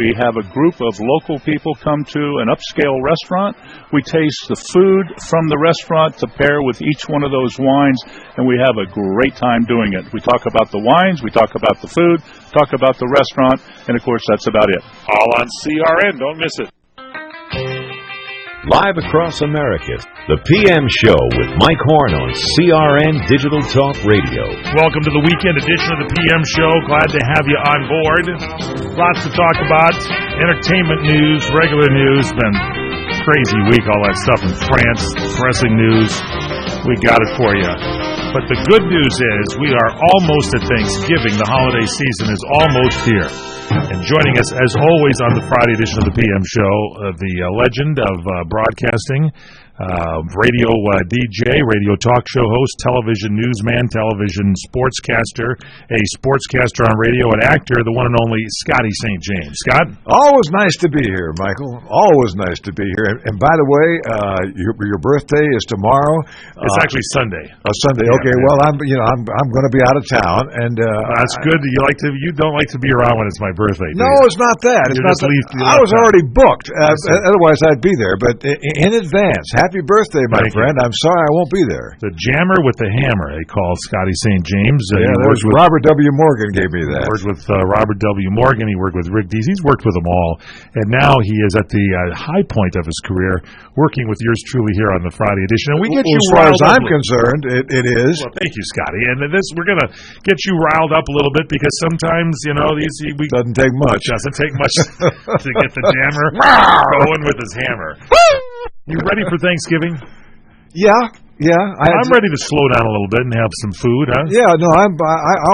We have a group of local people come to an upscale restaurant. We taste the food from the restaurant to pair with each one of those wines, and we have a great time doing it. We talk about the wines, we talk about the food, talk about the restaurant, and of course that's about it. All on CRN, don't miss it. Live across America, the PM Show with Mike Horn on CRN Digital Talk Radio. Welcome to the weekend edition of the PM Show. Glad to have you on board. Lots to talk about. Entertainment news, regular news. Been crazy week, all that stuff in France. Pressing news. We got it for you. But the good news is we are almost at Thanksgiving. The holiday season is almost here. And joining us, as always, on the Friday edition of the PM Show, the legend of broadcasting, radio DJ, radio talk show host, television newsman, television sportscaster, a sportscaster on radio, an actor, the one and only Scotty St. James. Scott? Always nice to be here, Michael. Always nice to be here. And by the way, your birthday is tomorrow. It's actually Sunday. Oh, Sunday. Okay. Yeah. Well, I'm going to be out of town, and that's good. You don't like to be around when it's my birthday. No, it's not that. It's not that. I was already booked. Otherwise, I'd be there. But in advance, happy birthday, my friend. I'm sorry I won't be there. The jammer with the hammer, they call Scotty St. James. Robert W. Morgan gave me that. He worked with Robert W. Morgan. He worked with Rick Dees. He's worked with them all. And now he is at the high point of his career, working with yours truly here on the Friday edition. And we get you as far as I'm concerned, it is. Well, thank you, Scotty. And we're going to get you riled up a little bit because sometimes, doesn't take much. Doesn't take much to get the jammer going with his hammer. You ready for Thanksgiving? Yeah. I'm ready to slow down a little bit and have some food, huh? Yeah, no, I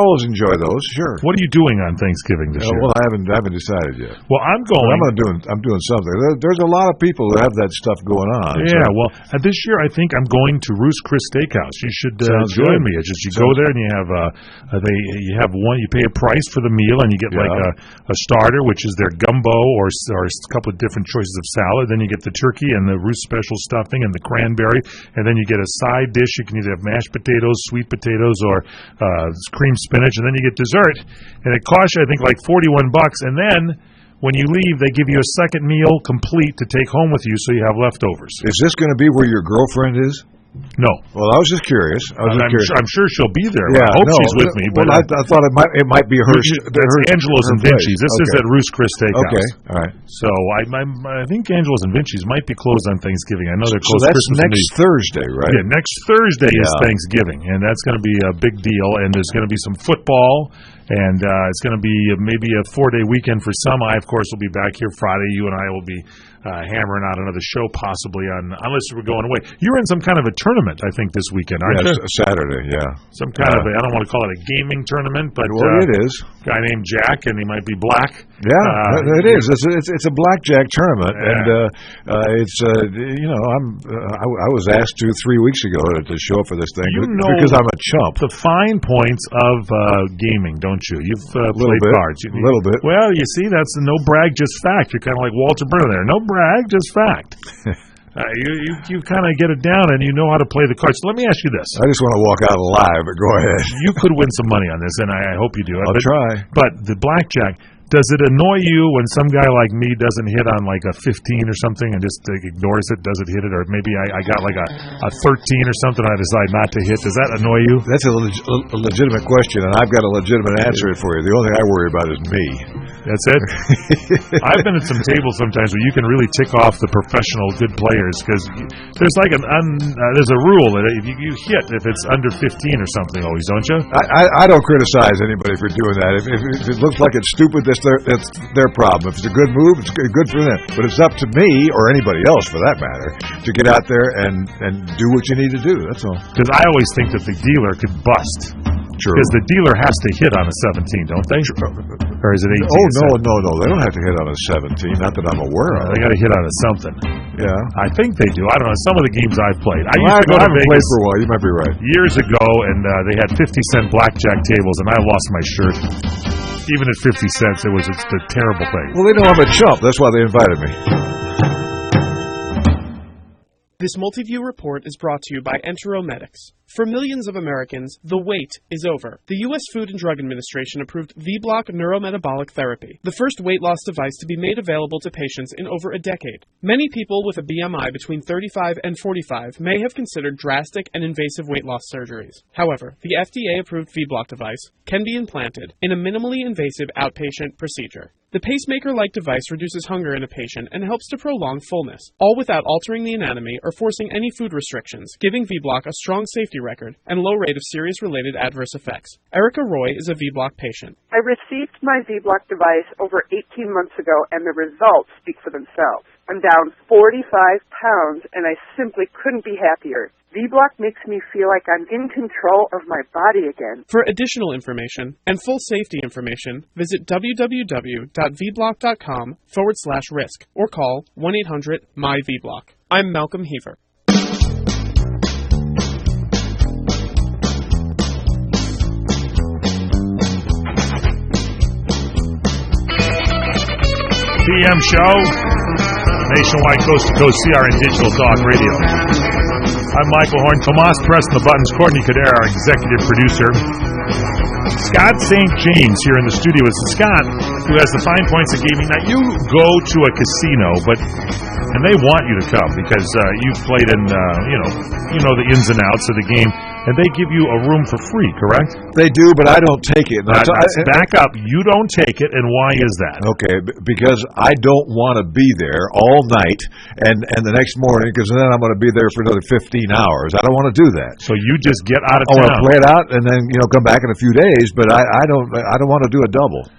always enjoy those. Sure. What are you doing on Thanksgiving this year? Well, I haven't decided yet. Well, I'm doing something. There's a lot of people who have that stuff going on. Yeah. So. Well, this year I think I'm going to Roost Chris Steakhouse. You should join me. It's just you go there and you have you pay a price for the meal and you get like a starter, which is their gumbo or a couple of different choices of salad. Then you get the turkey and the Roost special stuffing and the cranberry, and then you get a side dish. You can either have mashed potatoes, sweet potatoes, or cream spinach, and then you get dessert. And it costs you, I think, like $41. And then when you leave, they give you a second meal complete to take home with you, so you have leftovers. Is this going to be where your girlfriend is? No. Well, I was just curious. I'm sure she'll be there. Yeah, I hope she's with me. But I thought it might be her. Angelo's and Vinci's. This is at Roost Chris Steakhouse. Okay, all right. So I think Angelo's and Vinci's might be closed on Thanksgiving. I know they're closed. So that's Christmas next Thursday, right? Yeah, next Thursday is Thanksgiving, and that's going to be a big deal. And there's going to be some football. And it's going to be maybe a 4-day weekend for some. I, of course, will be back here Friday. You and I will be hammering out another show possibly unless we're going away. You're in some kind of a tournament, I think, this weekend, aren't you? Saturday, yeah. Some kind of I don't want to call it a gaming tournament, but it is. A guy named Jack, and he might be black. Yeah, it is. It's a blackjack tournament, and it's I was asked 3 weeks ago to show up for this thing because I'm a chump. The fine points of gaming, don't you? You've played cards. A little bit. Well, you see, that's no brag, just fact. You're kind of like Walter Brenner there. No brag, just fact. You kind of get it down and you know how to play the cards. So let me ask you this. I just want to walk out alive, but go ahead. You could win some money on this, and I hope you do. I'll try. But the blackjack, does it annoy you when some guy like me doesn't hit on like a 15 or something and just ignores it, doesn't hit it, or maybe I got like a 13 or something and I decide not to hit? Does that annoy you? That's a legitimate question, and I've got a legitimate answer for you. The only thing I worry about is me. That's it? I've been at some tables sometimes where you can really tick off the professional good players because there's like there's a rule that if you hit if it's under 15 or something always, don't you? I don't criticize anybody for doing that. If it looks like it's stupid, that's their problem. If it's a good move, it's good for them. But it's up to me, or anybody else for that matter, to get out there and do what you need to do. That's all. Because I always think that the dealer could bust. True. Because the dealer has to hit on a 17, don't they? Or is it 18? Oh, no. They don't have to hit on a 17, not that I'm aware of. They got to hit on a something. Yeah. I think they do. I don't know. Some of the games I've played. I used to go to Vegas. Played for a while. You might be right. Years ago, and they had 50-cent blackjack tables, and I lost my shirt. Even at 50 cents, it's a terrible thing. Well, they know I'm a chump. That's why they invited me. This Multiview report is brought to you by Enteromedics. For millions of Americans, the wait is over. The U.S. Food and Drug Administration approved V-Block neurometabolic therapy, the first weight loss device to be made available to patients in over a decade. Many people with a BMI between 35 and 45 may have considered drastic and invasive weight loss surgeries. However, the FDA-approved V-Block device can be implanted in a minimally invasive outpatient procedure. The pacemaker-like device reduces hunger in a patient and helps to prolong fullness, all without altering the anatomy or forcing any food restrictions, giving V-Block a strong safety record and low rate of serious related adverse effects. Erica Roy is a V-Block patient. I received my V-Block device over 18 months ago, and the results speak for themselves. I'm down 45 pounds, and I simply couldn't be happier. V-Block makes me feel like I'm in control of my body again. For additional information and full safety information, visit www.vblock.com/risk or call 1-800-MY-VBlock. I'm Malcolm Heaver. PM show, nationwide coast-to-coast CRN Digital Talk Radio. I'm Michael Horn. Tomas pressing the buttons. Courtney Cadera, our executive producer. Scott St. James here in the studio. It's Scott who has the fine points of gaming. Now, you go to a casino, and they want you to come because you've played in, you know the ins and outs of the game, and they give you a room for free, correct? They do, but I don't take it. Back up. You don't take it, and why is that? Okay, because I don't want to be there all night and the next morning, because then I'm going to be there for another 15 hours. I don't want to do that. So you just get out of I want town. to play it out and then come back in a few days, but I don't want to do a double.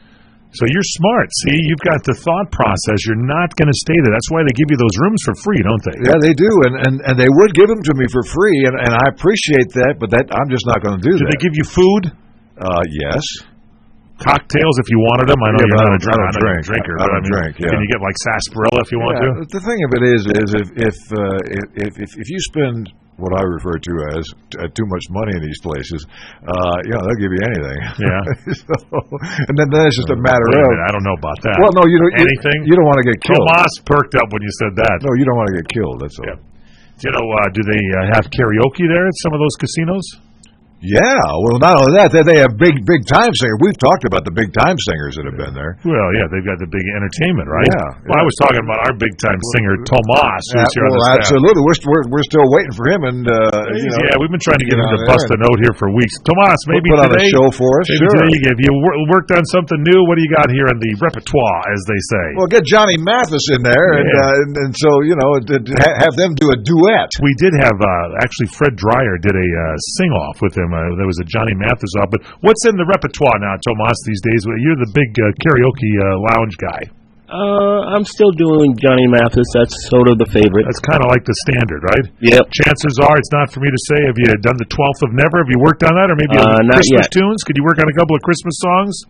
So you're smart. See, you've got the thought process. You're not going to stay there. That's why they give you those rooms for free, don't they? Yeah, they do, and they would give them to me for free, and I appreciate that, but I'm just not going to do that. Do they give you food? Yes. Cocktails if you wanted them? I know you're not a drinker. I don't drink, yeah. Can you get like sarsaparilla if you want to? The thing of it is if you spend what I refer to as too much money in these places, they'll give you anything. Yeah. And then it's just a matter of. I don't know about that. Well, no, you don't. Anything? You don't want to get killed. Tomas perked up when you said that. No, you don't want to get killed. That's all. Yeah. Do they have karaoke there at some of those casinos? Yeah, well, not only that, they have big time singers. We've talked about the big time singers that have been there. Well, yeah, they've got the big entertainment, right? Yeah. Well, I was talking about our big time singer, Tomas, who's here on the staff. Absolutely. We're still waiting for him, and yeah, we've been trying to get him to bust a note here for weeks. Tomas, maybe put today, on a show for us. Maybe sure. Today, if you worked on something new, what do you got here in the repertoire, as they say? Well, get Johnny Mathis in there, and so have them do a duet. We did have actually Fred Dreyer did a sing off with him. There was a Johnny Mathis off, but what's in the repertoire now, Tomas, these days? You're the big karaoke lounge guy. I'm still doing Johnny Mathis. That's sort of the favorite. That's kind of like the standard, right? Yep. Chances are, it's not for me to say, have you done the 12th of Never? Have you worked on that? Or maybe not Christmas yet. tunes? Could you work on a couple of Christmas songs?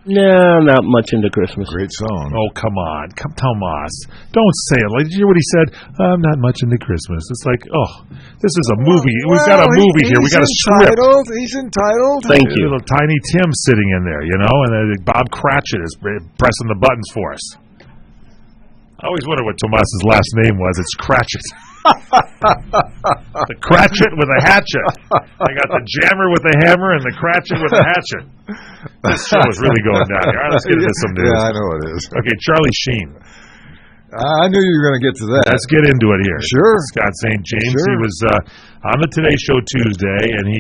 No, not much into Christmas. Great song. Oh, come on. Tomas. Don't say it. Did you hear what he said? I'm not much into Christmas. It's like, this is a movie. We've got a movie here. We've got a script. He's entitled. Thank you. Little Tiny Tim sitting in there, and Bob Cratchit is pressing the buttons for us. I always wonder what Tomas's last name was. It's Cratchit. The Cratchit with a hatchet. I got the jammer with a hammer and the Cratchit with a hatchet. This show is really going down here. All right, let's get into some news. Yeah, I know it is. Okay, Charlie Sheen. I knew you were going to get to that. Let's get into it here. Sure. Scott St. James. Sure. He was on the Today Show Tuesday, and he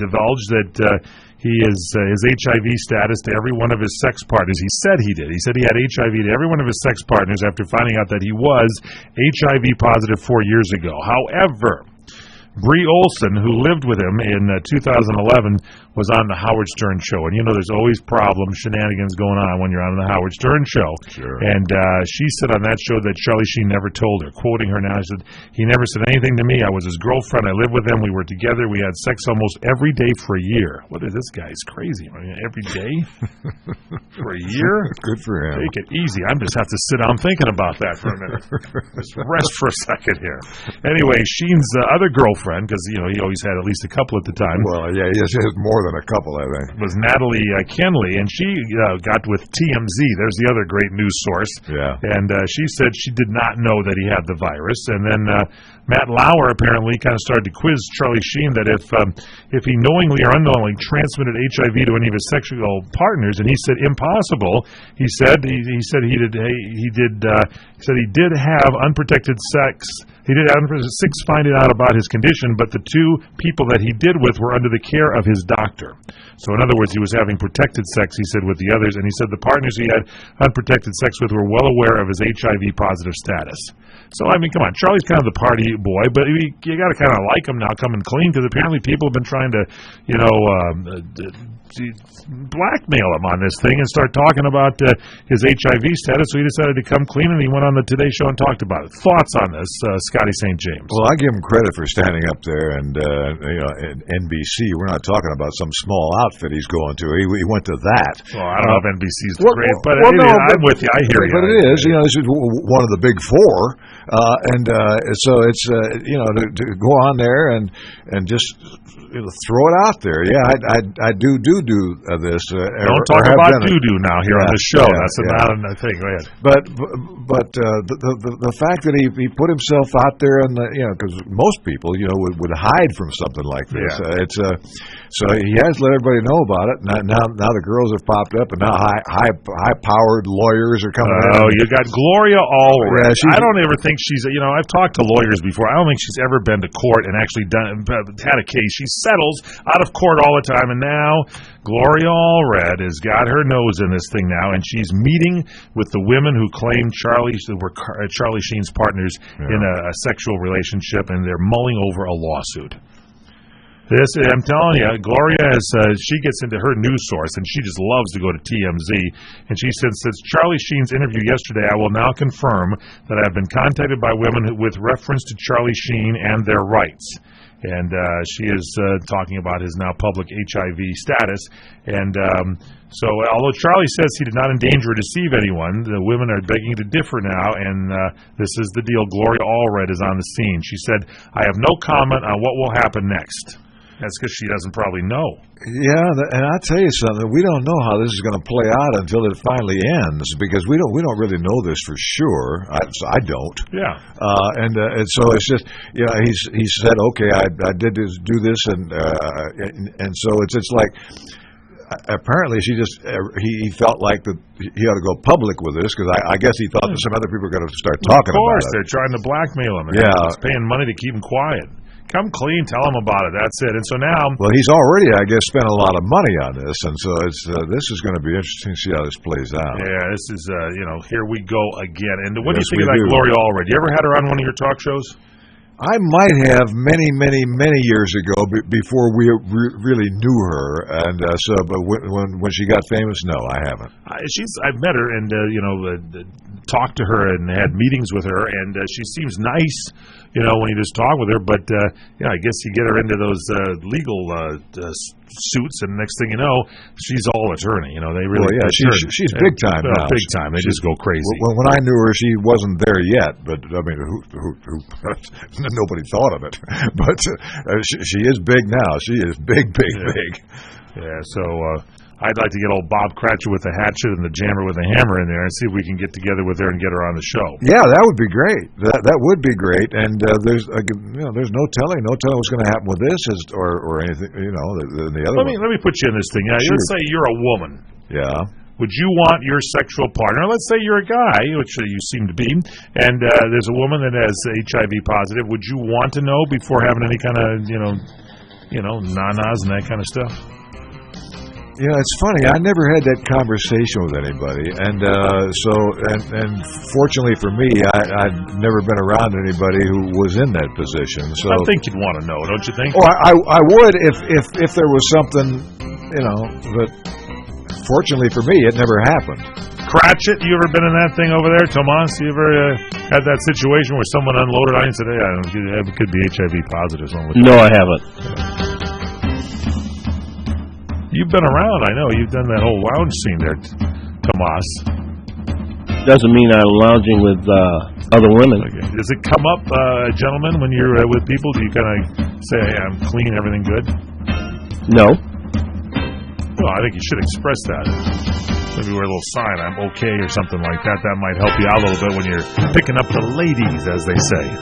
divulged that he is his HIV status to every one of his sex partners. He said he did. He said he had HIV to every one of his sex partners after finding out that he was HIV positive 4 years ago. However, Bree Olson, who lived with him in 2011, was on the Howard Stern Show. And there's always problems, shenanigans going on when you're on the Howard Stern Show. Sure. And she said on that show that Charlie Sheen never told her. Quoting her now, she said, he never said anything to me. I was his girlfriend. I lived with him. We were together. We had sex almost every day for a year. What is this guy's crazy? I mean, every day? For a year? Good for him. Take it easy. I just have to sit down thinking about that for a minute. Just rest for a second here. Anyway, Sheen's other girlfriend, girlfriend, because, he always had at least a couple at the time. Well, yeah, he has more than a couple, I think. Was Natalie Kenley, and she got with TMZ. There's the other great news source. Yeah. And she said she did not know that he had the virus. And then Matt Lauer apparently kind of started to quiz Charlie Sheen that if he knowingly or unknowingly transmitted HIV to any of his sexual partners, and he said impossible. He said he did have unprotected sex. He did have six finding out about his condition, but the two people that he did with were under the care of his doctor. So in other words, he was having protected sex, he said, with the others, and he said the partners he had unprotected sex with were well aware of his HIV positive status. So, I mean, come on, Charlie's kind of the party boy, but you got to kind of like him now coming clean, because apparently people have been trying to, blackmail him on this thing and start talking about his HIV status, so he decided to come clean, and he went on the Today Show and talked about it. Thoughts on this, Scotty St. James? Well, I give him credit for standing up there, and NBC, we're not talking about some small outfit he's going to. He went to that. Well, I don't know if NBC's great, but I'm with you. I hear you. But it is. This is one of the big four, so it's to go on there and just throw it out there. Yeah, I do this. Don't talk about doo-doo now here on the show. That's not a thing. Go ahead. But the fact that he put himself out there, and because most people would hide from something like this. So he has let everybody know about it. Now the girls have popped up, and now high-powered lawyers are coming out. Oh, you got Gloria Allred. I don't ever think she's. I've talked to lawyers before. I don't think she's ever been to court and actually had a case. She settles out of court all the time, and now Gloria Allred has got her nose in this thing now, and she's meeting with the women who claim Charlie Sheen's partners in a sexual relationship, and they're mulling over a lawsuit. I'm telling you, Gloria she gets into her news source, and she just loves to go to TMZ. And she said, since Charlie Sheen's interview yesterday, I will now confirm that I have been contacted by women with reference to Charlie Sheen and their rights. And she is talking about his now public HIV status. And so although Charlie says he did not endanger or deceive anyone, the women are begging to differ now, and this is the deal. Gloria Allred is on the scene. She said, I have no comment on what will happen next. That's because she doesn't probably know. Yeah, and I'll tell you something. We don't know how this is going to play out until it finally ends, because we don't really know this for sure. I don't. Yeah. And so it's just he said, okay, I did do this, and so it's like. Apparently, he felt like that he ought to go public with this, because I guess he thought that some other people were going to start talking about it. Of course, they're trying to blackmail him. He's paying money to keep him quiet. Come clean, tell him about it. That's it. And so now, well, he's already, I guess, spent a lot of money on this, and so this is going to be interesting to see how this plays out. Yeah, this is here we go again. And what do you think of that Gloria Allred? You ever had her on one of your talk shows? I might have many years ago before we really knew her, and but when she got famous, no, I haven't. I've met her and talked to her and had meetings with her, and she seems nice, when you just talk with her. But I guess you get her into those legal suits, and next thing you know, she's all attorney. They really she's big time now. Big time. They just go crazy. When I knew her, she wasn't there yet, but I mean, who nobody thought of it. But she is big now. She is big. Yeah. So I'd like to get old Bob Cratchit with the hatchet and the jammer with the hammer in there, and see if we can get together with her and get her on the show. Yeah, that would be great. That would be great. And there's no telling what's going to happen with this or anything. The other. Let me put you in this thing. Now, let's say you're a woman. Yeah. Would you want your sexual partner, let's say you're a guy, which you seem to be, and there's a woman that has HIV positive, would you want to know before having any kind of, nanas and that kind of stuff? It's funny. I never had that conversation with anybody, and fortunately for me, I'd never been around anybody who was in that position. So I think you'd want to know, don't you think? Oh, I would if there was something, but. Fortunately for me, it never happened. Cratchit, you ever been in that thing over there? Tomas, you ever had that situation where someone unloaded on you and said, hey, it could be HIV positive? No, I haven't. You've been around, I know. You've done that whole lounge scene there, Tomas. doesn't mean I'm lounging with other women. Okay. Does it come up, gentlemen, when you're with people? Do you kind of say, hey, I'm clean, everything good? No. Well, I think you should express that. Maybe wear a little sign, I'm okay, or something like that. That might help you out a little bit when you're picking up the ladies, as they say.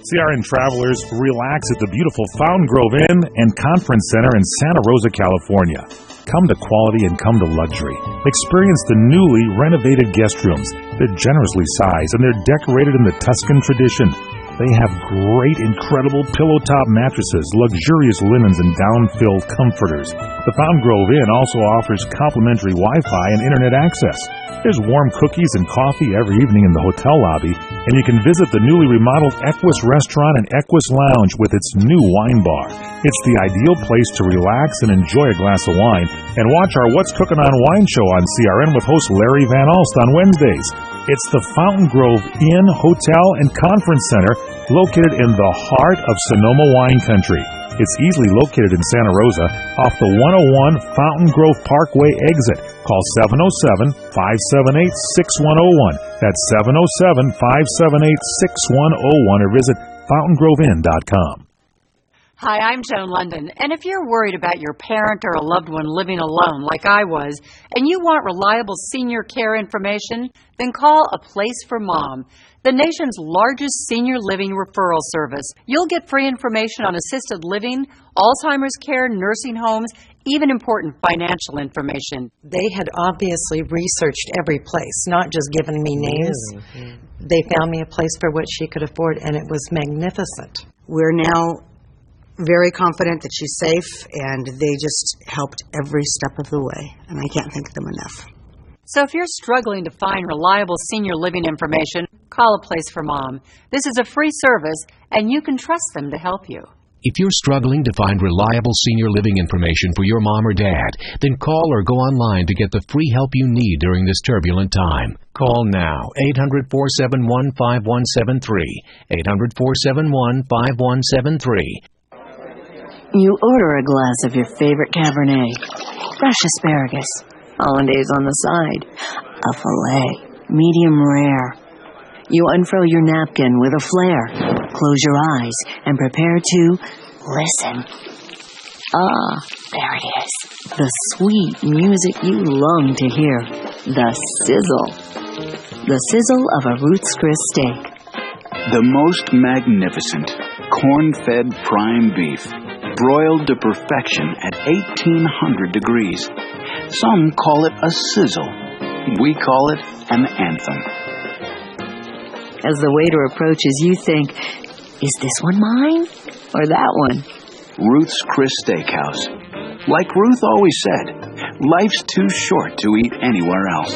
CRN travelers relax at the beautiful Fountain Grove Inn and Conference Center in Santa Rosa, California. Come to quality and come to luxury. Experience the newly renovated guest rooms. They're generously sized and they're decorated in the Tuscan tradition. They have great, incredible pillow-top mattresses, luxurious linens, and down-filled comforters. The Fountain Grove Inn also offers complimentary Wi-Fi and internet access. There's warm cookies and coffee every evening in the hotel lobby, and you can visit the newly remodeled Equus Restaurant and Equus Lounge with its new wine bar. It's the ideal place to relax and enjoy a glass of wine, and watch our What's Cooking on Wine show on CRN with host Larry Van Alst on Wednesdays. It's the Fountain Grove Inn, Hotel, and Conference Center located in the heart of Sonoma wine country. It's easily located in Santa Rosa off the 101 Fountain Grove Parkway exit. Call 707-578-6101. That's 707-578-6101 or visit fountaingrovinn.com. Hi, I'm Joan London, and if you're worried about your parent or a loved one living alone like I was, and you want reliable senior care information, then call A Place for Mom, the nation's largest senior living referral service. You'll get free information on assisted living, Alzheimer's care, nursing homes, even important financial information. They had obviously researched every place, not just given me names. Mm-hmm. They found me a place for what she could afford, and it was magnificent. We're now very confident that she's safe, and they just helped every step of the way, and I can't thank them enough. So if you're struggling to find reliable senior living information, call A Place for Mom. This is a free service, and you can trust them to help you. If you're struggling to find reliable senior living information for your mom or dad, then call or go online to get the free help you need during this turbulent time. Call now, 800-471-5173, 800-471-5173. You order a glass of your favorite Cabernet, fresh asparagus, hollandaise on the side, a filet, medium rare. You unfurl your napkin with a flair, close your eyes, and prepare to listen. Ah, there it is. The sweet music you long to hear. The sizzle. The sizzle of a Ruth's Chris steak. The most magnificent corn-fed prime beef, broiled to perfection at 1,800 degrees. Some call it a sizzle. We call it an anthem. As the waiter approaches, you think, is this one mine or that one? Ruth's Chris Steakhouse. Like Ruth always said, life's too short to eat anywhere else.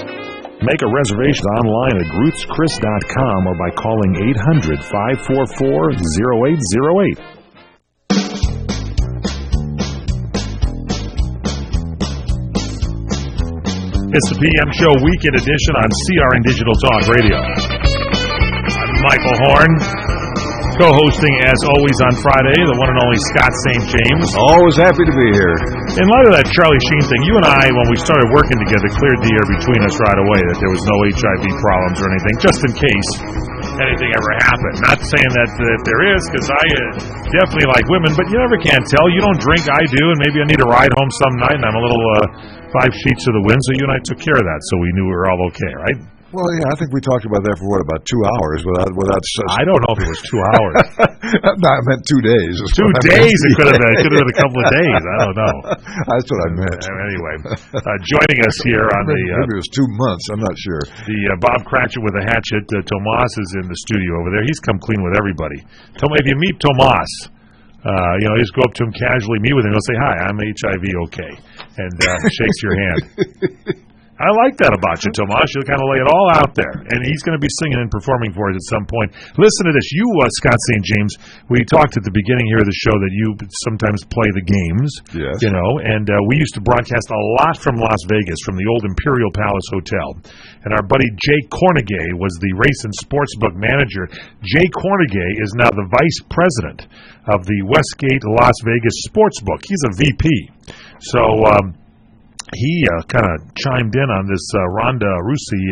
Make a reservation online at ruthschris.com or by calling 800-544-0808. It's the PM Show Weekend Edition on CRN Digital Talk Radio. I'm Michael Horn, co-hosting as always on Friday, the one and only Scott St. James. Always happy to be here. In light of that Charlie Sheen thing, you and I, when we started working together, cleared the air between us right away that there was no HIV problems or anything, just in case anything ever happened. Not saying that there is, because I definitely like women, but you never can tell. You don't drink, I do, and maybe I need a ride home some night, and I'm a little 5 sheets to the wind, so you and I took care of that, so we knew we were all okay, right? Well, yeah, I think we talked about that for, about 2 hours without I don't know if it was 2 hours. No, I meant 2 days. 2 days it could have been. It could have been a couple of days. I don't know. That's what I meant. Anyway, joining us here on maybe it was 2 months. I'm not sure. The Bob Cratchit with a hatchet. Tomas is in the studio over there. He's come clean with everybody. If you meet Tomas, just go up to him casually, meet with him, he'll say, "Hi, I'm HIV okay," and shakes your hand. I like that about you, Tomas. You'll kind of lay it all out there. And he's going to be singing and performing for us at some point. Listen to this. You, Scott St. James, we talked at the beginning here of the show that you sometimes play the games. Yes. And we used to broadcast a lot from Las Vegas, from the old Imperial Palace Hotel. And our buddy Jay Cornegay was the race and sportsbook manager. Jay Cornegay is now the vice president of the Westgate Las Vegas Sportsbook. He's a VP. So, he kind of chimed in on this Ronda Rousey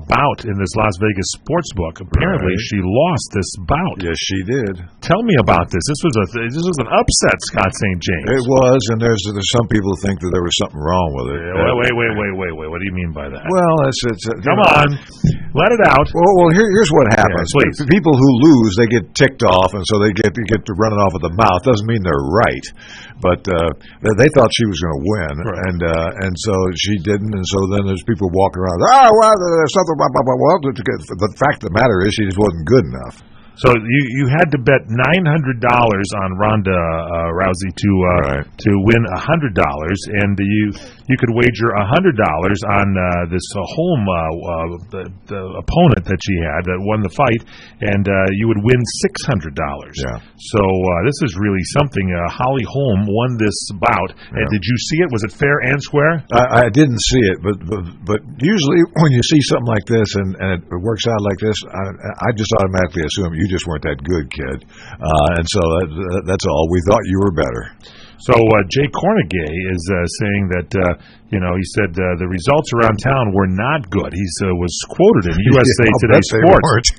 bout in this Las Vegas sports book. Apparently, she lost this bout. Yes, she did. Tell me about this. This was an upset, Scott St. James. It was, and there's some people think that there was something wrong with it. Wait. What do you mean by that? Well, it's come on, let it out. Well, here's what happens. Yeah, please. People who lose, they get ticked off, and so they get to running off at the mouth. Doesn't mean they're right, but they thought she was going to win, and so she didn't, and so then there's people walking around. There's something. Well, the fact of the matter is, she just wasn't good enough. So you had to bet $900 on Ronda Rousey to win $100, and you could wager $100 on this home the opponent that she had that won the fight, and you would win $600. Yeah. So this is really something. Holly Holm won this bout. And did you see it? Was it fair and square? I didn't see it, but usually when you see something like this and it works out like this, I just automatically assume you just weren't that good, kid. And so that's all. We thought you were better. So Jay Cornegay is saying that, he said the results around town were not good. He was quoted in USA Today Sports.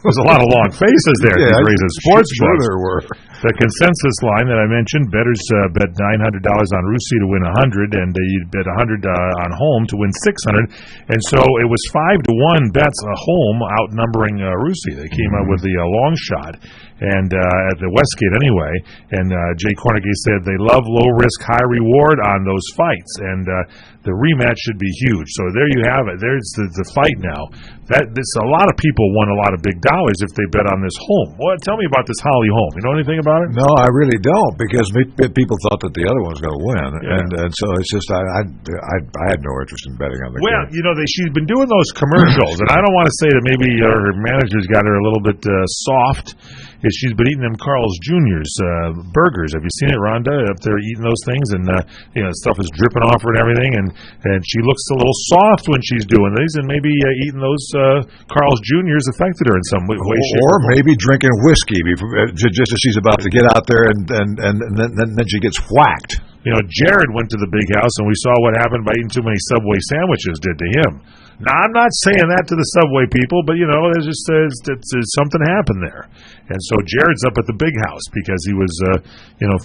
There's a lot of long faces there. Yeah, sports sure there were. The consensus line that I mentioned, bettors bet $900 on Rousey to win $100, and you'd bet $100 on Holm to win $600. And so it was 5-1 bets Holm outnumbering Rousey. They came out with the long shot, and at the Westgate anyway. And Jay Cornegay said they love low risk, high reward on those fights, and the rematch should be huge. So there you have it. There's the fight now. A lot of people won a lot of big dollars if they bet on this Holm. Well, tell me about this Holly Holm. You know anything about it? No, I really don't, because people thought that the other one was going to win, and so it's just I had no interest in betting on the. Well, she's been doing those commercials, and I don't want to say that maybe her managers got her a little bit soft. Is she's been eating them Carl's Jr.'s burgers. Have you seen it, Rhonda? Up there eating those things, and stuff is dripping off her and everything, and she looks a little soft when she's doing these, and maybe eating those Carl's Jr.'s affected her in some way, shape, or maybe drinking whiskey just as she's about to get out there, and then she gets whacked. Jared went to the big house, and we saw what happened by eating too many Subway sandwiches did to him. Now, I'm not saying that to the Subway people, but, there's just something happened there. And so Jared's up at the big house because he was,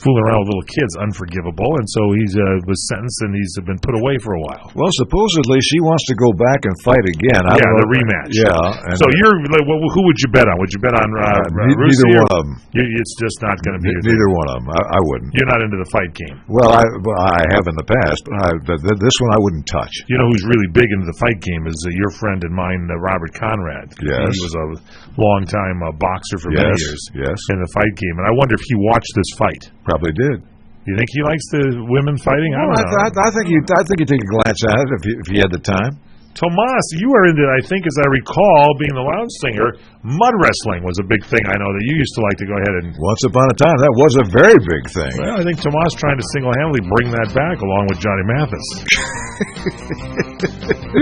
fooling around with little kids, unforgivable. And so he was sentenced, and he's been put away for a while. Well, supposedly she wants to go back and fight again. The rematch. Yeah. So who would you bet on? Would you bet on neither one of them. It's just not going to be. Neither one of them. I wouldn't. You're not into the fight game. Well, I have in the past, but this one I wouldn't touch. You know who's really big into the fight game is your friend and mine, Robert Conrad. Yes. He was a long-time boxer for many years. Yes. In the fight game. And I wonder if he watched this fight. Probably did. You think he likes the women fighting? I don't know. I think you take a glance at it if you had the time. Tomas, you are into, I think, as I recall, being the lounge singer, mud wrestling was a big thing. I know that you used to like to go ahead and... Once upon a time, that was a very big thing. Well, I think Tomas trying to single-handedly bring that back along with Johnny Mathis.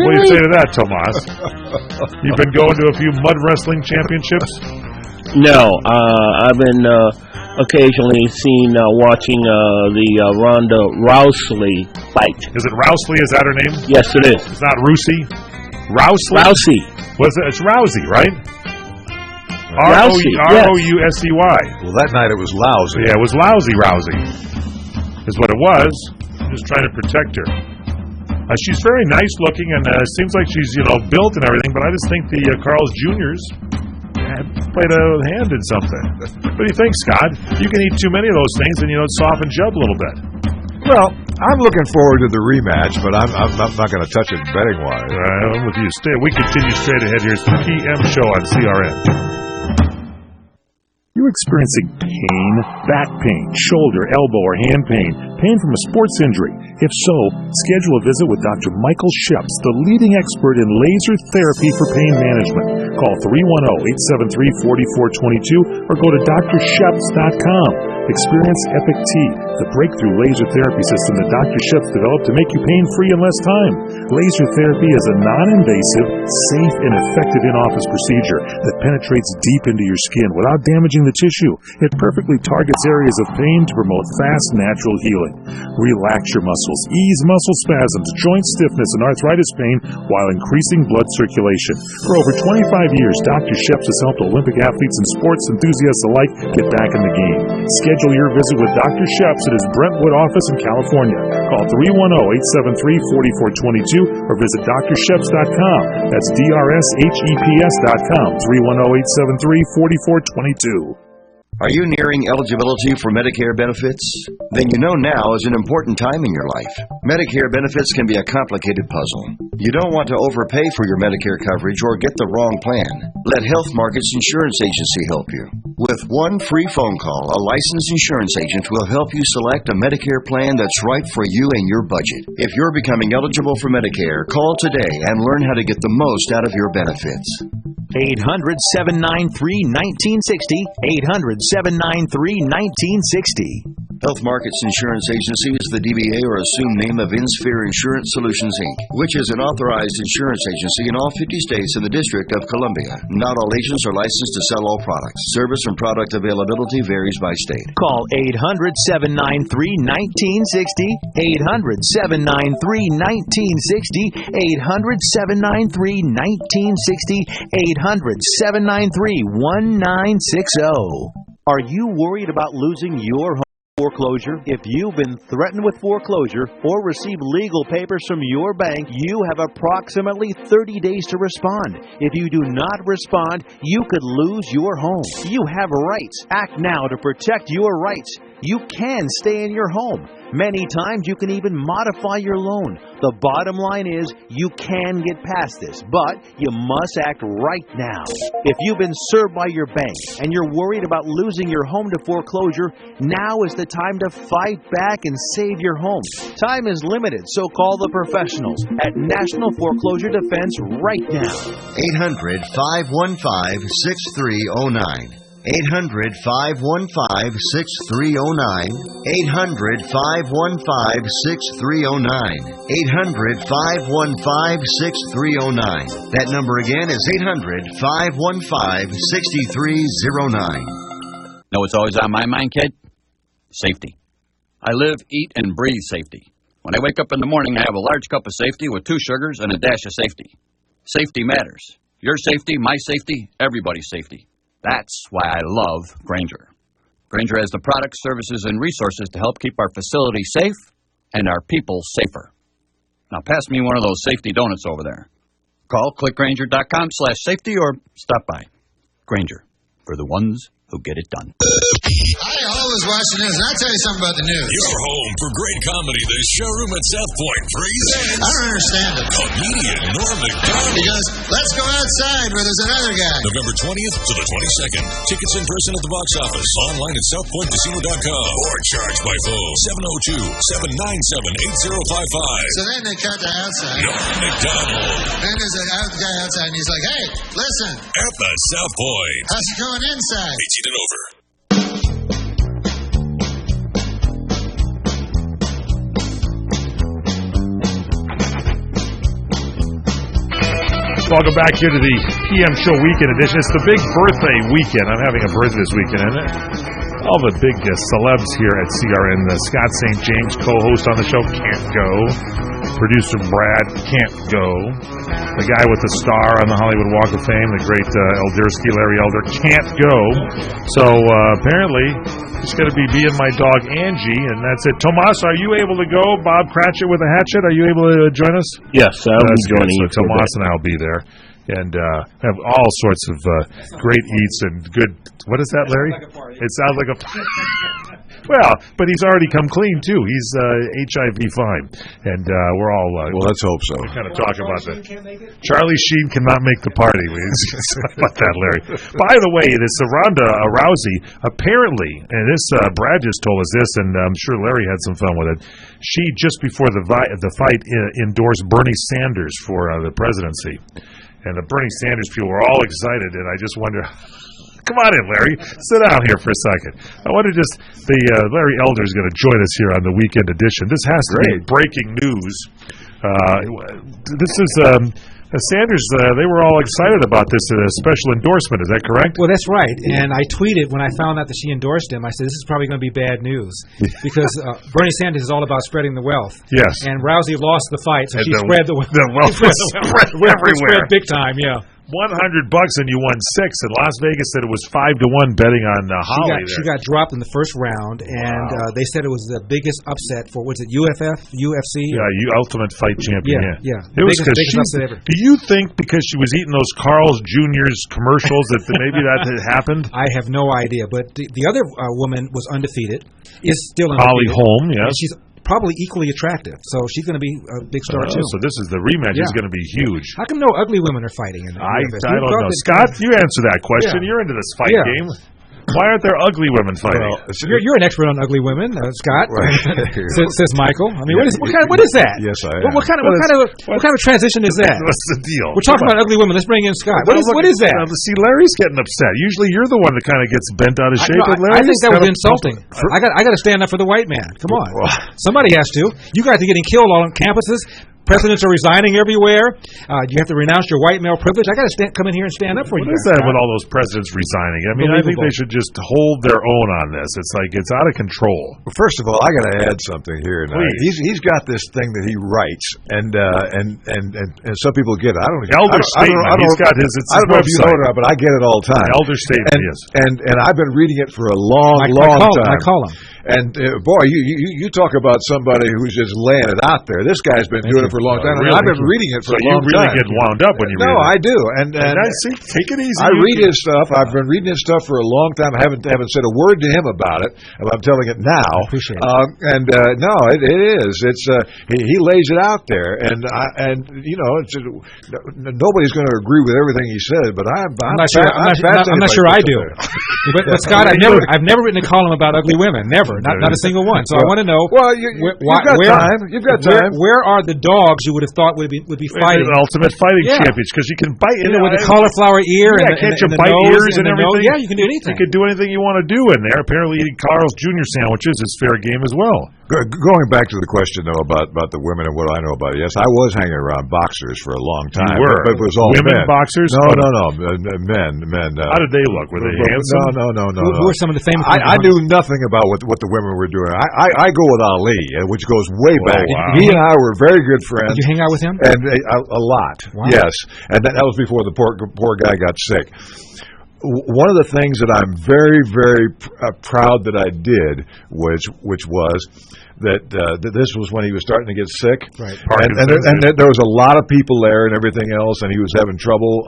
What do you say to that, Tomas? You've been going to a few mud wrestling championships? No, I've been occasionally watching the Ronda Rousey fight. Is it Rousey? Is that her name? Yes, it is. It's not Rousey? Rousey. It's Rousey, right? Rousey. Rousey. Well, that night it was lousy. Yeah, it was lousy Rousey. Is what it was. I'm just trying to protect her. She's very nice looking, and seems like she's built and everything. But I just think the Carl's Jr.'s played a hand in something. What do you think, Scott? You can eat too many of those things, and it softens you up a little bit. Well, I'm looking forward to the rematch, but I'm not going to touch it betting-wise. I'm with you. We continue straight ahead. Here's the PM show on CRN. You experiencing pain, back pain, shoulder, elbow, or hand pain from a sports injury? If so, schedule a visit with Dr. Michael Sheps, the leading expert in laser therapy for pain management. Call 310-873-4422 or go to drsheps.com. Experience Epic T, the breakthrough laser therapy system that Dr. Sheps developed to make you pain-free in less time. Laser therapy is a non-invasive, safe, and effective in-office procedure that penetrates deep into your skin without damaging the tissue. It perfectly targets areas of pain to promote fast, natural healing. Relax your muscles, ease muscle spasms, joint stiffness, and arthritis pain while increasing blood circulation. For over 25 years, Dr. Sheps has helped Olympic athletes and sports enthusiasts alike get back in the game. Schedule your visit with Dr. Sheps at his Brentwood office in California. Call 310-873-4422 or visit drsheps.com. That's DRSHEPS.com, 310-873-4422. Are you nearing eligibility for Medicare benefits? Then you know now is an important time in your life. Medicare benefits can be a complicated puzzle. You don't want to overpay for your Medicare coverage or get the wrong plan. Let Health Markets Insurance Agency help you. With one free phone call, a licensed insurance agent will help you select a Medicare plan that's right for you and your budget. If you're becoming eligible for Medicare, call today and learn how to get the most out of your benefits. 800-793-1960. 800-793-1960. Health Markets Insurance Agency is the DBA or assumed name of InSphere Insurance Solutions, Inc., which is an authorized insurance agency in all 50 states and the District of Columbia. Not all agents are licensed to sell all products. Service and product availability varies by state. Call 800-793-1960. 800-793-1960. 800-793-1960. 800-793-1960. Are you worried about losing your home? Foreclosure? If you've been threatened with foreclosure or received legal papers from your bank, you have approximately 30 days to respond. If you do not respond, you could lose your home. You have rights. Act now to protect your rights. You can stay in your home. Many times you can even modify your loan. The bottom line is you can get past this, but you must act right now. If you've been served by your bank and you're worried about losing your home to foreclosure, now is the time to fight back and save your home. Time is limited, so call the professionals at National Foreclosure Defense right now. 800-515-6309. 800-515-6309. 800-515-6309. 800-515-6309. That number again is 800-515-6309. Know what's always on my mind, kid? Safety. I live, eat, and breathe safety. When I wake up in the morning, I have a large cup of safety with 2 sugars and a dash of safety. Safety matters. Your safety, my safety, everybody's safety. That's why I love Grainger. Grainger has the products, services, and resources to help keep our facility safe and our people safer. Now pass me one of those safety donuts over there. Call clickgrainger.com/safety or stop by. Grainger, for the ones who get it done. I always watch the news, and I'll tell you something about the news. Your home for great comedy, The Showroom at South Point presents... I don't understand it. Comedian Norm Macdonald. He goes, let's go outside where there's another guy. November 20th to the 22nd. Tickets in person at the box office. Online at southpointcasino.com or charged by phone 702-797-8055. So then they cut to outside. Norm Macdonald. Then there's a guy outside, and he's like, hey, listen. At the South Point. How's it going inside? 18 and over. Welcome back here to the PM Show Weekend Edition. It's the big birthday weekend. I'm having a birthday this weekend, isn't it? All the big celebs here at CRN. Scott St. James, co-host on the show, can't go. Producer Brad can't go. The guy with the star on the Hollywood Walk of Fame, the great Eldersky, Larry Elder, can't go. So apparently, it's going to be me and my dog Angie, and that's it. Tomas, are you able to go? Bob Cratchit with a hatchet, are you able to join us? Yes, I'll be joining you. So Tomas and I will be there. And have all sorts of great eats and good... What is that, Larry? It sounds like a Well, but he's already come clean, too. He's HIV fine. And we're all... well, let's hope so. We kind of talk about that. Charlie Sheen cannot make the party. Sorry about that, Larry. By the way, this Ronda Rousey, apparently, and this Brad just told us this, and I'm sure Larry had some fun with it, she, just before the fight, endorsed Bernie Sanders for the presidency. And the Bernie Sanders people were all excited, and I just wonder... Come on in, Larry. Sit down here for a second. I want to just Larry Elder is going to join us here on the weekend edition. This has to be breaking news. This is Sanders. They were all excited about this special endorsement. Is that correct? Well, that's right. And I tweeted when I found out that she endorsed him. I said, "This is probably going to be bad news because Bernie Sanders is all about spreading the wealth." Yes. And Rousey lost the fight, so And she spread the wealth. The wealth was spread everywhere. Spread big time. Yeah. $100 and you won 6, and Las Vegas said it was 5-1 betting on Holly. She got dropped in the first round, and they said it was the biggest upset for UFC? Yeah, Ultimate Fight Champion. Yeah. It was biggest upset ever. Do you think because she was eating those Carl's Jr.'s commercials that maybe that had happened? I have no idea, but the other woman was undefeated. Is still undefeated. Holly Holm, yes. And she's probably equally attractive, so she's going to be a big star too. So this is the rematch is going to be huge. How come no ugly women are fighting in the UFC? I don't know. Scott, you answer that question. You're into this fight game. Why aren't there ugly women fighting? Well, you're an expert on ugly women, Scott. Says Michael. I mean, what is that? Yes, I am. What kind of transition is that? What's the deal? We're talking about ugly women. Let's bring in Scott. What is that? See, Larry's getting upset. Usually, you're the one that kind of gets bent out of shape. I think that was insulting. I got to stand up for the white man. Come on, somebody has to. You guys are getting killed all on campuses. Presidents are resigning everywhere. You have to renounce your white male privilege. I got to come in here and stand up for you. What is that with all those presidents resigning? I mean, I think they should just hold their own on this. It's like it's out of control. Well, first of all, I got to add something here. Now. He's got this thing that he writes, and some people get it. I don't. Elder Statement. He's got his. I don't know if you know it or not, but I get it all the time. Elder Statement. Yes. And I've been reading it for a long time. I call him. And boy, you talk about somebody who's just laying it out there. This guy's been doing it for a long time. Really? I've been reading it for a long time. So you really get wound up when you read it. No, I do. And I see. Take it easy. I read his stuff. I've been reading his stuff for a long time. I haven't said a word to him about it. I'm telling it now. I appreciate it. No, it is. It's he lays it out there, and you know, nobody's going to agree with everything he says, but I'm not sure I do. But Scott, I've never written a column about ugly women. Never. Not a single one. So I want to know. Well, you've got time. Where are the dogs you would have thought would be fighting? The Ultimate Fighting Champions, because you can bite with the cauliflower ear and can't you bite ears and everything? Yeah, you can do anything. You can do anything you want to do in there. Apparently, eating Carl's Jr. sandwiches is fair game as well. Going back to the question though about the women and what I know about it. Yes, I was hanging around boxers for a long time. You were, but it was all women boxers. No, men. How did they look? Were they handsome? No. Who were some of the famous? I knew nothing about what the women were doing. I go with Ali, which goes way back. Wow. He and I were very good friends. Did you hang out with him? And a lot. Wow. Yes, and that was before the poor guy got sick. One of the things that I'm very, very proud that I did, which was that this was when he was starting to get sick, right? And there was a lot of people there and everything else, and he was having trouble,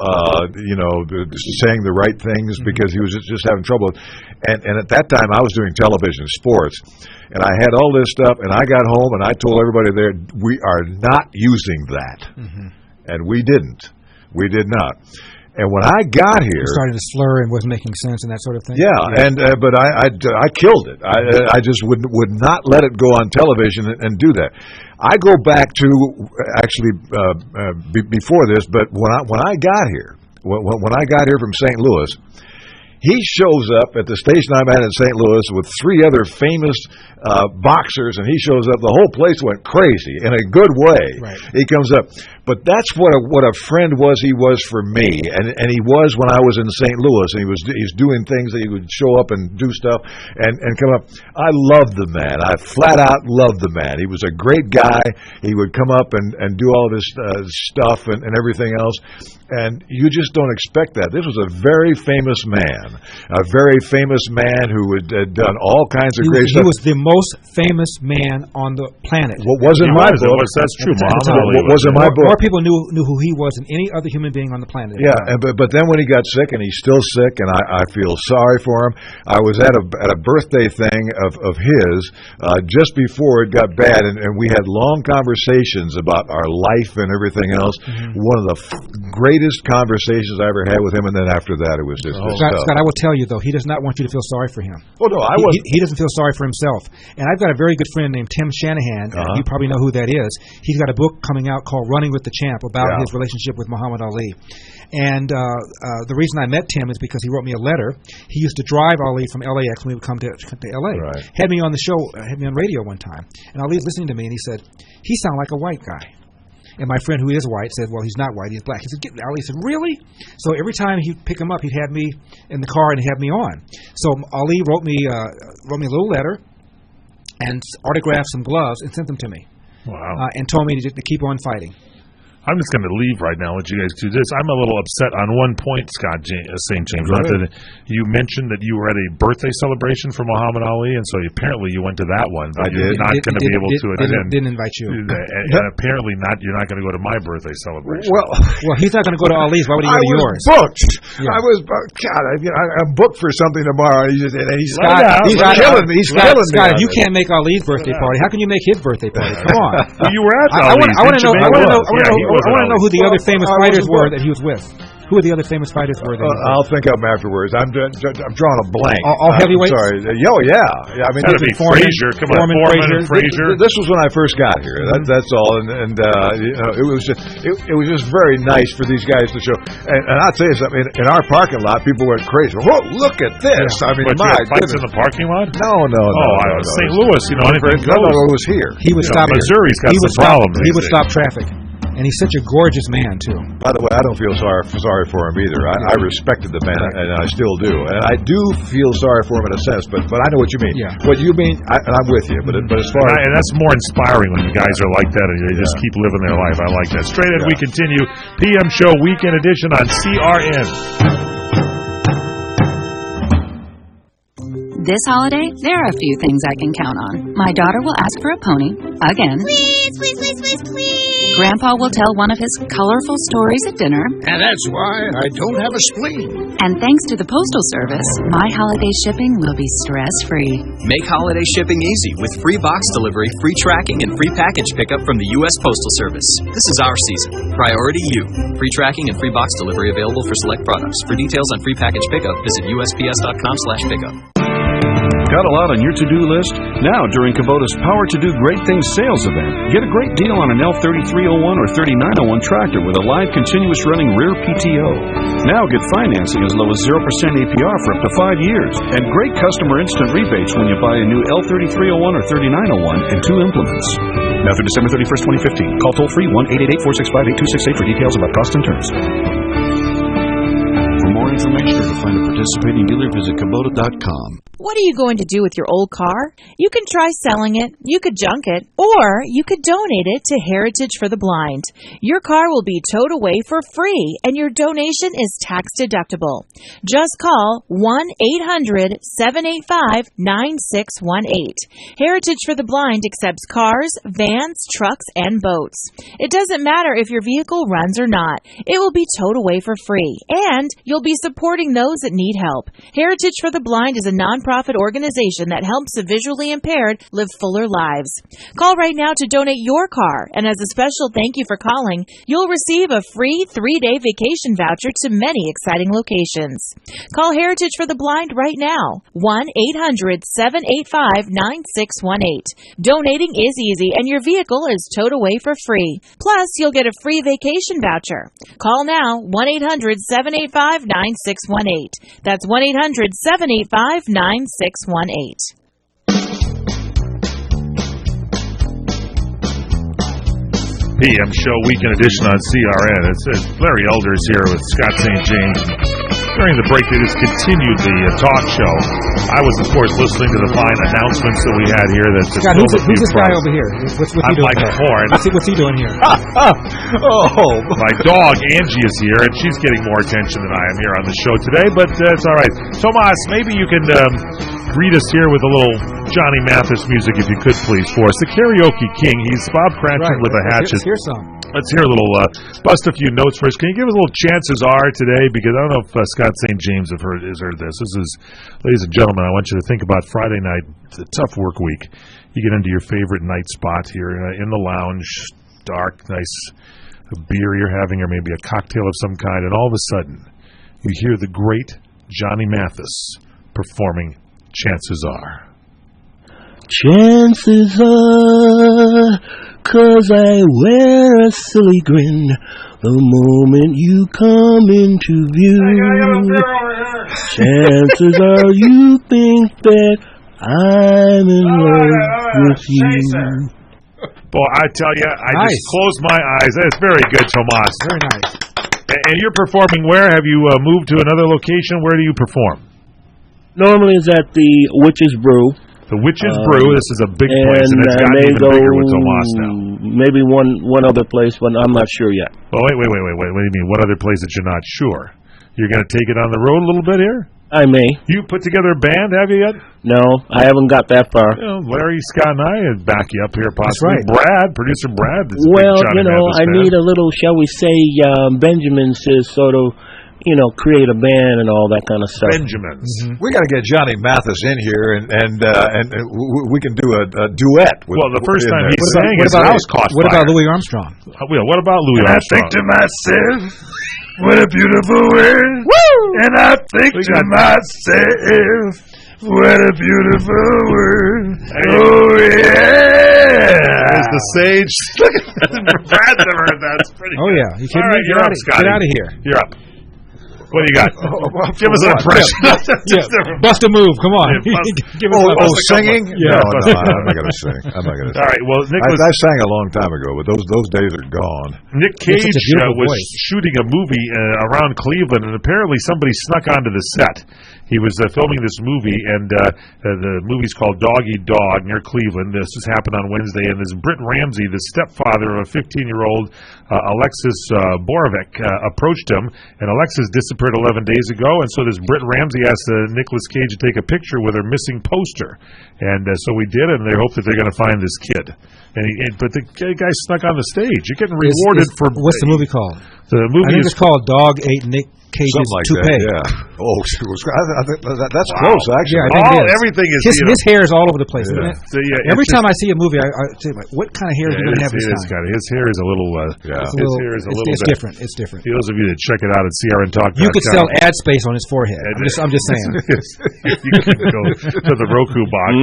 saying the right things because he was just having trouble. And at that time, I was doing television sports, and I had all this stuff, and I got home and I told everybody there, we are not using that, and we didn't. We did not. And when I got here, you started to slur and wasn't making sense and that sort of thing. Yeah. And but I killed it. I just would not let it go on television and do that. I go back to actually before this, but when I got here, when I got here from St. Louis, he shows up at the station I'm at in St. Louis with 3 other famous boxers, and he shows up. The whole place went crazy in a good way. Right. He comes up. But that's what a friend he was for me, and he was when I was in St. Louis, and he's doing things that he would show up and do stuff and come up. I loved the man. I flat out loved the man. He was a great guy. He would come up and do all this stuff and everything else, and you just don't expect that. This was a very famous man who had done all kinds of great stuff. He was the most famous man on the planet. What was in my book? That's true. What was in my book? More people knew who he was than any other human being on the planet. Yeah, but then when he got sick, and he's still sick, and I feel sorry for him. I was at a birthday thing of his just before it got bad, and we had long conversations about our life and everything else. One of the greatest conversations I ever had with him, and then after that, it was just Scott, I will tell you though, he does not want you to feel sorry for him. Oh no, he doesn't feel sorry for himself. And I've got a very good friend named Tim Shanahan. You probably know who that is. He's got a book coming out called Running with the Champ about his relationship with Muhammad Ali. And the reason I met Tim is because he wrote me a letter. He used to drive Ali from LAX when we would come to LA. Right. Had me on the show, had me on radio one time. And Ali was listening to me, and he said, he sounded like a white guy. And my friend who is white said, well, he's not white, he's black. He said, Ali said, really? So every time he'd pick him up, he'd have me in the car and he'd have me on. So Ali wrote me a little letter and autographed some gloves and sent them to me. Wow. And told me to keep on fighting. I'm just going to leave right now and let you guys do this. I'm a little upset on one point, Scott St. James. You mentioned that you were at a birthday celebration for Muhammad Ali, and so apparently you went to that one, but you're not going to be able to attend. Didn't invite you. And apparently you're not going to go to my birthday celebration. Well, he's not going to go to Ali's. Why would he go to yours? Booked. Yeah. I'm booked for something tomorrow. He's killing me. He's killing me. Scott, if you can't make Ali's birthday party, how can you make his birthday party? Come on. Well, you were at I Ali's. I want to know who the other famous fighters were that he was with. Who are the other famous fighters were there? I'll think of them afterwards. I'm drawing a blank. All heavyweights? Sorry. Yeah. I mean, that'd be Frazier. Come on, Foreman and Frazier. This was when I first got here. That's all. And it was just very nice for these guys to show. And I'll tell you something. In our parking lot, people went crazy. Whoa, look at this! I mean, my fights goodness. in the parking lot? No. St. Louis. Anything goes. No, it was here. He would stop. Missouri's got some problems. He would stop traffic. And he's such a gorgeous man, too. By the way, I don't feel sorry for him either. I respected the man, and I still do. And I do feel sorry for him in a sense, but I know what you mean. Yeah. What you mean, I'm with you. But as far as... And that's more inspiring when guys are like that and they just keep living their life. I like that. Straight ahead, we continue. PM Show Weekend Edition on CRN. This holiday, there are a few things I can count on. My daughter will ask for a pony, again. Please. Grandpa will tell one of his colorful stories at dinner. And that's why I don't have a spleen. And thanks to the Postal Service, my holiday shipping will be stress-free. Make holiday shipping easy with free box delivery, free tracking, and free package pickup from the U.S. Postal Service. This is our season. Priority you. Free tracking and free box delivery available for select products. For details on free package pickup, visit USPS.com/pickup. Got a lot on your to-do list? Now, during Kubota's Power to Do Great Things sales event, get a great deal on an L3301 or 3901 tractor with a live continuous running rear PTO. Now get financing as low as 0% APR for up to 5 years, and great customer instant rebates when you buy a new L3301 or 3901 and 2 implements. Now through December 31st, 2015. Call toll-free 1-888-465-8268 for details about cost and terms. For more information or to find a participating dealer, visit Kubota.com. What are you going to do with your old car? You can try selling it, you could junk it, or you could donate it to Heritage for the Blind. Your car will be towed away for free, and your donation is tax deductible. Just call 1-800-785-9618. Heritage for the Blind accepts cars, vans, trucks, and boats. It doesn't matter if your vehicle runs or not. It will be towed away for free, and you'll be supporting those that need help. Heritage for the Blind is a nonprofit organization that helps the visually impaired live fuller lives. Call right now to donate your car, and as a special thank you for calling, you'll receive a free 3-day vacation voucher to many exciting locations. Call Heritage for the Blind right now, 1-800-785-9618. Donating is easy, and your vehicle is towed away for free. Plus, you'll get a free vacation voucher. Call now, 1-800-785-9618. That's 1-800-785-9618. PM Show Weekend Edition on CRN. It's Larry Elders here with Scott St. James. During the break, they just continued the talk show. I was, of course, listening to the fine announcements that we had here. That Scott, who's this guy over here? What's he doing? Michael Horn. What's he doing here? My dog Angie is here, and she's getting more attention than I am here on the show today. But it's all right. Tomas, maybe you can greet us here with a little Johnny Mathis music, if you could, please, for us. The Karaoke King. He's Bob Cratchit with a hatchet. Let's hear some. Let's hear a little, bust a few notes first. Can you give us a little chances are today? Because I don't know if Scott St. James has heard this. This is, ladies and gentlemen, I want you to think about Friday night. It's a tough work week. You get into your favorite night spot here in the lounge, dark, nice beer you're having, or maybe a cocktail of some kind, and all of a sudden, you hear the great Johnny Mathis performing Chances Are. Chances are, 'cause I wear a silly grin the moment you come into view. Chances are you think that I'm in love with you. Boy, I tell you, I just closed my eyes. That's very good, Tomas. Very nice. And you're performing where? Have you moved to another location? Where do you perform? Normally it's at the Witch's Brew. The Witch's Brew. This is a big place, and it's gotten even bigger with Tomas now. Maybe one other place, but I'm not sure yet. Oh, wait. What do you mean? What other place that you're not sure? You're going to take it on the road a little bit here? I may. You put together a band, have you yet? No, I haven't got that far. You know, Larry, Scott, and I would back you up here possibly. That's right. Producer Brad. Well, I need a little, shall we say, Benjamins to sort of, create a band and all that kind of stuff. Benjamins. Mm-hmm. We got to get Johnny Mathis in here, and we can do a duet. Well, the first time he sang, his house caught fire. What about Louis Armstrong? What about Louis Armstrong? I think to myself, what a beautiful world. Woo! And I think to myself, what a beautiful world. Oh, yeah. There's the sage. Look at that. Brad never heard that. It's pretty good. Yeah. You kidding me? You're up, Scotty. Get out of here. You're up. What do you got? Give us an impression. Bust a move. Come on. Give us singing? Yeah. No, I'm not going to sing. I'm not going to sing. All right. Well, Nicholas, I sang a long time ago, but those days are gone. Nick Cage was shooting a movie around Cleveland, and apparently somebody snuck onto the set. He was filming this movie, and the movie's called Dog Eat Dog near Cleveland. This just happened on Wednesday, and this Britt Ramsey, the stepfather of a 15-year-old Alexis Borovic, approached him, and Alexis disappeared 11 days ago, and so this Britt Ramsey asked Nicolas Cage to take a picture with her missing poster, and so we did, and they hope that they're going to find this kid. But the guy snuck on the stage. You're getting rewarded for... What's the movie called? The movie I think it's called Dog Ate Nick Cage's like toupee. That, yeah. Oh, I think that's close, actually. Yeah, I think it is. Everything is... His hair is all over the place, isn't it? So, every time I see a movie, I say, what kind of hair is he going to have this time? His hair is a little... His hair is a little It's bit... different. It's different. For those of you that check it out at CRNTalk.com. You could sell ad space on his forehead. I'm just saying. You can go to the Roku box.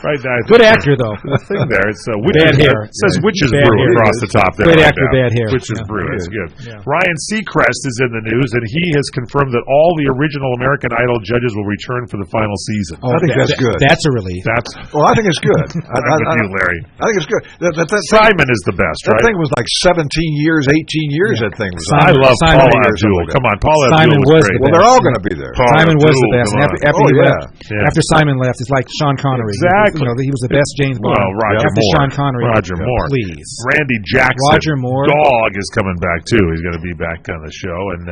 Right now, good actor, though. The thing there, it's bad hair. It says Witch's Brew across the top there. Great actor, bad hair. Witch's Brew. That's good. Ryan Seacrest is in the news, and he has confirmed that all the original American Idol judges will return for the final season. I think that's good. That's a relief. Well, I think it's good. I'm with you, Larry. I think it's good. Simon is the best, right? That thing was like 17 years, 18 years. That thing was. I love Paula Abdul. Come on, Paula Abdul was great. Well, they're all going to be there. Simon was the best. After Simon left, it's like Sean Connery. Exactly. He was the best James Bond. Well, Roger After Moore. Sean Connery. Roger Moore. Please. Randy Jackson. Roger Moore. Dog is coming back, too. He's going to be back on the show, and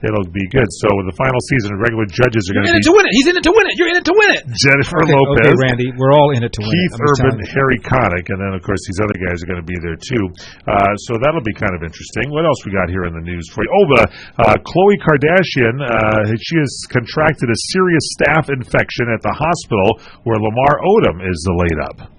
it'll be good. So the final season, regular judges are going to be... You're in it to win it. He's in it to win it. You're in it to win it. Jennifer Lopez. Okay, Randy. We're all in it to win Keith it. Urban, Harry Connick, and then, of course, these other guys are going to be there, too. So that'll be kind of interesting. What else we got here in the news for you? Khloe Kardashian, she has contracted a serious staph infection at the hospital where Lamar Odom is laid up.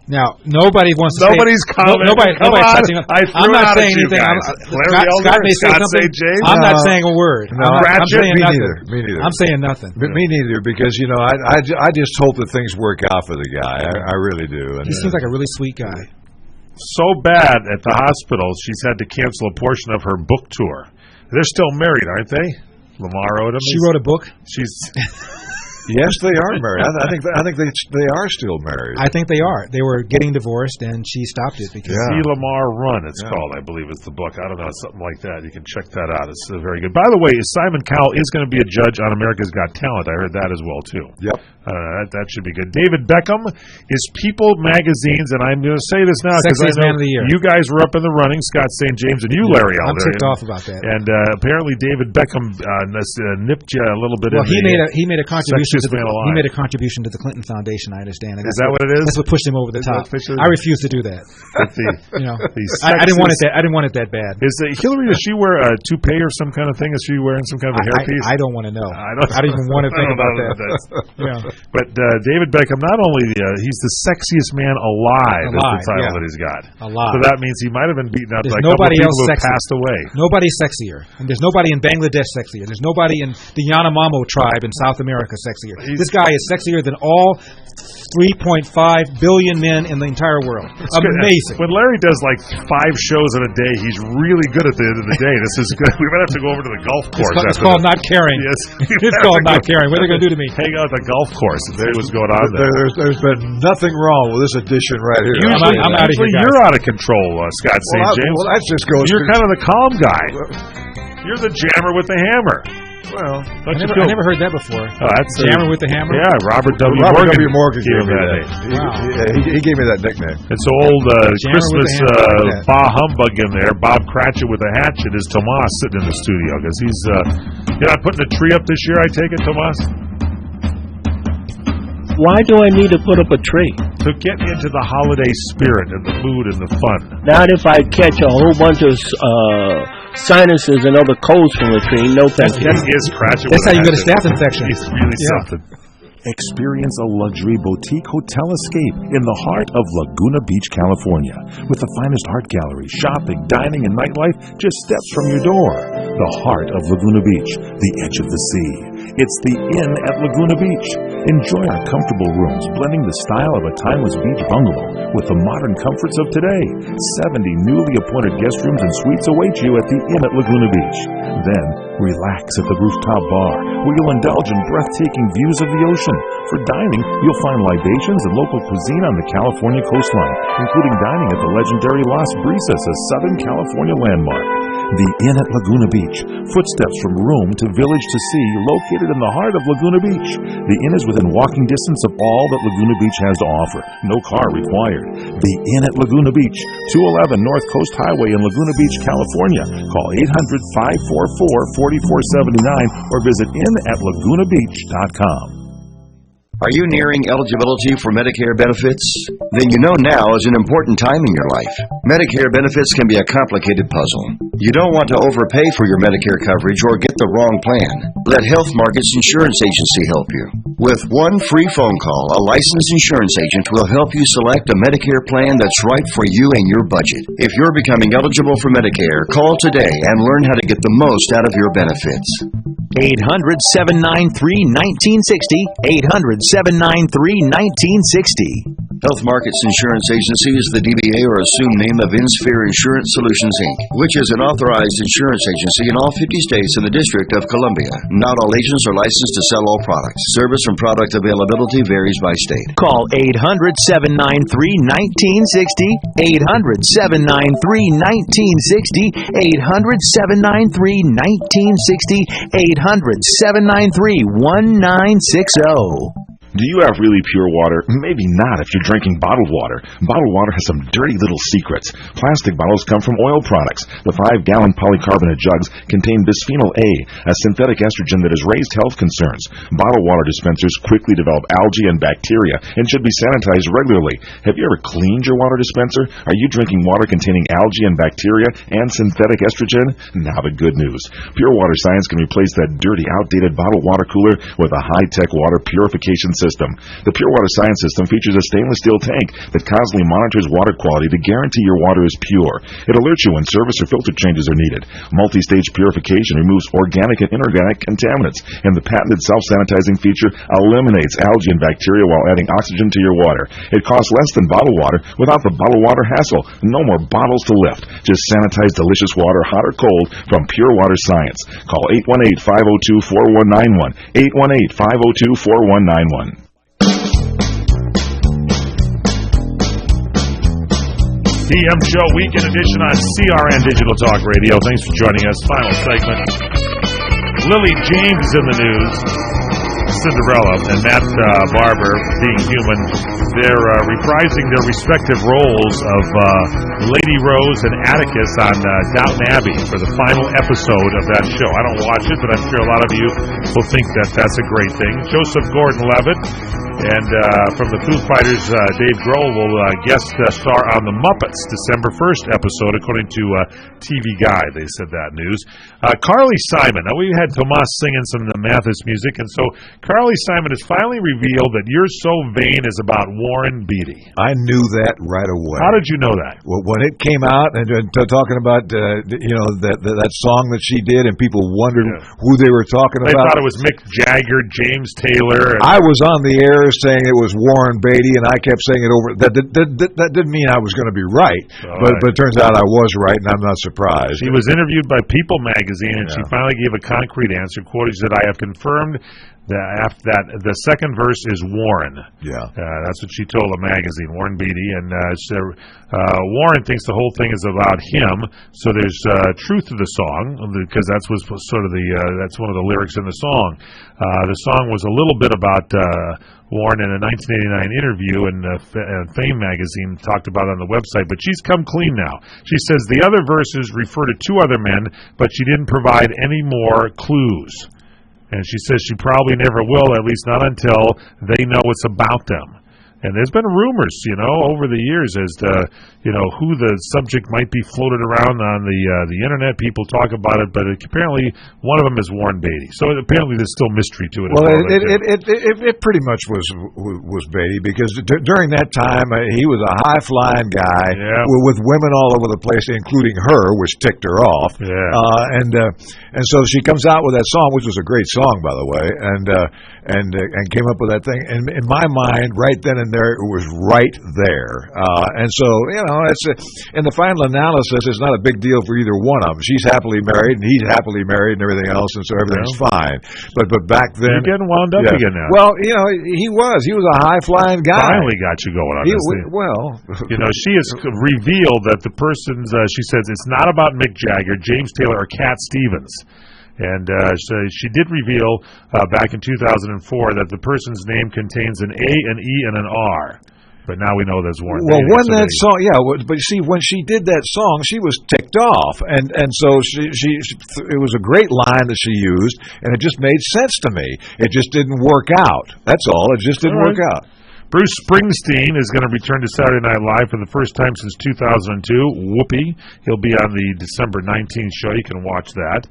Now, nobody wants to Nobody's say... commenting. Nobody's touching it. I'm not saying anything. Scott may say something. I'm not saying a word. No, I'm saying nothing. Me neither. I'm saying nothing. Me neither, because, I just hope that things work out for the guy. I really do. He seems like a really sweet guy. So bad at the hospital, she's had to cancel a portion of her book tour. They're still married, aren't they? Lamar Odom. She wrote a book? She's... Yes, they are married. I think they are still married. I think they are. They were getting divorced, and she stopped it because See Lamar Run. It's called, I believe, is the book. I don't know, something like that. You can check that out. It's very good. By the way, Simon Cowell is going to be a judge on America's Got Talent. I heard that as well too. Yep. That should be good. David Beckham is People Magazine's, and I'm going to say this now because I know Man of the Year. You guys were up in the running, Scott St. James and you, Larry. I'm ticked off about that. And apparently, David Beckham nipped you a little bit. Well, he made a contribution. He made a contribution to the Clinton Foundation. I understand. Is that what it is? That's what pushed him over the top. I refuse to do that. I didn't want it that. I didn't want it that bad. Is Hillary? Does she wear a toupee or some some kind of thing? Is she wearing some kind of a hairpiece? I don't want to know. I don't even want to think about that. But David Beckham, not only he's the sexiest man alive. That's the title that he's got. Alive. So that means he might have been beaten up by a couple of people who sexy. passed away. Nobody's sexier. And there's nobody in Bangladesh sexier. There's nobody in the Yanomamo tribe in South America sexier sexier. This guy is sexier than all 3.5 billion men in the entire world. Amazing. When Larry does like 5 shows in a day, he's really good at the end of the day. This is good. We might have to go over to the golf course. It's called not caring. Yes. It's called not caring. What are they going to do to me? Hang out at the golf course and see what's going on there. There's been nothing wrong with this edition right here. Usually, I'm out of here, you're out of control, Scott St. James. Well, that just goes. You're kind of the calm guy. You're the jammer with the hammer. Well, I never heard that before. Oh, that's Jammer with the hammer? Yeah, Robert W. Morgan gave me that name. Wow. He gave me that nickname. It's old Christmas bah humbug in there. Bob Cratchit with a hatchet is Tomas sitting in the studio because he's you're not putting a tree up this year, I take it, Tomas? Why do I need to put up a tree? To get into the holiday spirit and the mood and the fun. Not if I catch a whole bunch of sinuses and other colds from the tree. No thank you. That is Cratchit. That's how you get a staph infection. He's really something. Experience a luxury boutique hotel escape in the heart of Laguna Beach, California. With the finest art gallery, shopping, dining, and nightlife just steps from your door. The heart of Laguna Beach, the edge of the sea. It's the Inn at Laguna Beach. Enjoy our comfortable rooms, blending the style of a timeless beach bungalow with the modern comforts of today. 70 newly appointed guest rooms and suites await you at the Inn at Laguna Beach. Then, relax at the rooftop bar, where you'll indulge in breathtaking views of the ocean. For dining, you'll find libations and local cuisine on the California coastline, including dining at the legendary Las Brisas, a Southern California landmark. The Inn at Laguna Beach, footsteps from room to village to sea, located in the heart of Laguna Beach. The Inn is within walking distance of all that Laguna Beach has to offer. No car required. The Inn at Laguna Beach, 211 North Coast Highway in Laguna Beach, California. Call 800-544-4479 or visit inatlagunabeach.com. Are you nearing eligibility for Medicare benefits? Then you know now is an important time in your life. Medicare benefits can be a complicated puzzle. You don't want to overpay for your Medicare coverage or get the wrong plan. Let Health Markets Insurance Agency help you. With one free phone call, a licensed insurance agent will help you select a Medicare plan that's right for you and your budget. If you're becoming eligible for Medicare, call today and learn how to get the most out of your benefits. 800-793-1960. 800-793-1960. Health Markets Insurance Agency is the DBA or assumed name of InSphere Insurance Solutions, Inc., which is an authorized insurance agency in all 50 states and the District of Columbia. Not all agents are licensed to sell all products. Service and product availability varies by state. Call 800-793-1960. 800-793-1960. 800-793-1960. 800-793-1960. Do you have really pure water? Maybe not if you're drinking bottled water. Bottled water has some dirty little secrets. Plastic bottles come from oil products. The 5-gallon polycarbonate jugs contain bisphenol A, a synthetic estrogen that has raised health concerns. Bottled water dispensers quickly develop algae and bacteria and should be sanitized regularly. Have you ever cleaned your water dispenser? Are you drinking water containing algae and bacteria and synthetic estrogen? Now the good news. Pure Water Science can replace that dirty, outdated bottled water cooler with a high-tech water purification system. The Pure Water Science system features a stainless steel tank that constantly monitors water quality to guarantee your water is pure. It alerts you when service or filter changes are needed. Multi-stage purification removes organic and inorganic contaminants, and the patented self-sanitizing feature eliminates algae and bacteria while adding oxygen to your water. It costs less than bottled water without the bottled water hassle. No more bottles to lift. Just sanitize delicious water, hot or cold, from Pure Water Science. Call 818-502-4191. 818-502-4191. PM Show Weekend Edition on CRN Digital Talk Radio. Thanks for joining us. Final segment. Lily James is in the news. Cinderella and Matt Barber, being human, they're reprising their respective roles of Lady Rose and Atticus on Downton Abbey for the final episode of that show. I don't watch it, but I'm sure a lot of you will think that that's a great thing. Joseph Gordon-Levitt And from the Foo Fighters, Dave Grohl will guest star on the Muppets December 1st episode, according to TV Guide. They said that news. Carly Simon. Now, we had Tomas singing some of the Mathis music, and so Carly Simon has finally revealed that You're So Vain is about Warren Beatty. I knew that right away. How did you know that? Well, when it came out and talking about that song that she did, and people wondered who they were talking They about. thought it was Mick Jagger, James Taylor. I was on the air saying it was Warren Beatty, and I kept saying it over. That didn't mean I was going to be right, but it turns out I was right, and I'm not surprised. She was interviewed by People magazine, and she finally gave a concrete answer. Quote, she said, I have confirmed that the second verse is Warren. Yeah. That's what she told the magazine, Warren Beatty. And Warren thinks the whole thing is about him, so there's truth to the song, because that's sort of that's one of the lyrics in the song. The song was a little bit about Warren in a 1989 interview, and Fame magazine talked about it on the website, but she's come clean now. She says the other verses refer to two other men, but she didn't provide any more clues. And she says she probably never will, at least not until they know it's about them. And there's been rumors, over the years as to, who the subject might be floated around on the internet. People talk about it, but apparently one of them is Warren Beatty. So apparently there's still mystery to it. Well, it pretty much was Beatty, because during that time he was a high-flying guy with women all over the place, including her, which ticked her off. Yeah. And so she comes out with that song, which was a great song, by the way, and came up with that thing. And in my mind, right then and there, it was right there. And so, it's in the final analysis, it's not a big deal for either one of them. She's happily married, and he's happily married, and everything else, and so everything's fine. But back then, you're getting wound up again now. Well, he was a high-flying guy. Finally got you going on this thing. Well, she has revealed that the person's, she says, it's not about Mick Jagger, James Taylor, or Cat Stevens. And so she did reveal back in 2004 that the person's name contains an A, an E, and an R. But now we know there's Warren Beatty. Well, when that song, but see, when she did that song, she was ticked off, and so it was a great line that she used, and it just made sense to me. It just didn't work out. That's all. It just didn't work out. Bruce Springsteen is going to return to Saturday Night Live for the first time since 2002. Whoopee. He'll be on the December 19th show. You can watch that.